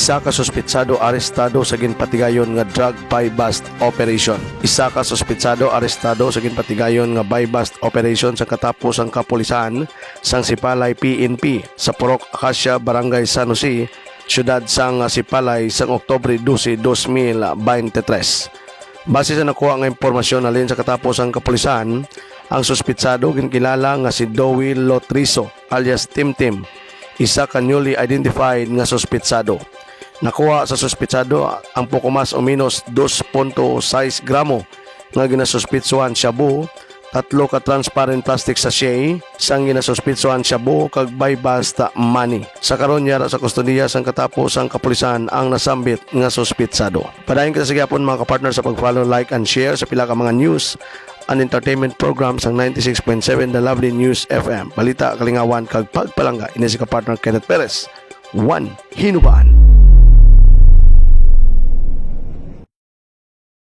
Isa ka suspetsado arestado sa ginpatigayon nga drug buy-bust operation. Isa ka suspetsado arestado sa ginpatigayon nga buy-bust operation sa katapos ang kapulisan sang Sipalay PNP sa Purok Acacia, Barangay San Jose, siyudad sang Sipalay sang Oktubre 12, 2023. Base sa nakuha nga impormasyon alin sa katapos ang kapulisan, ang suspetsado ginkilala nga si Dowie Lotrizo alias Tim, isa ka newly identified nga suspetsado. Nakuha sa suspetsado ang poko mas o minus 2.6 gramo nga ginasuspetsuhan shabu, 3 ka transparent plastic sachet sang ginasuspetsuhan shabu kag buy-bust money. Sa karon yara sa kustodiya sang katapos ang kapulisan ang nasambit nga suspetsado. Padayon kita sa gyapon mga kapartner sa pag-follow, like and share sa pila ka mga news and entertainment programs ang 96.7 The Lovely News FM. Balita, kalingawan kag pagpalangga. Ini si Kapartner Kenneth Perez. One Hinubaan.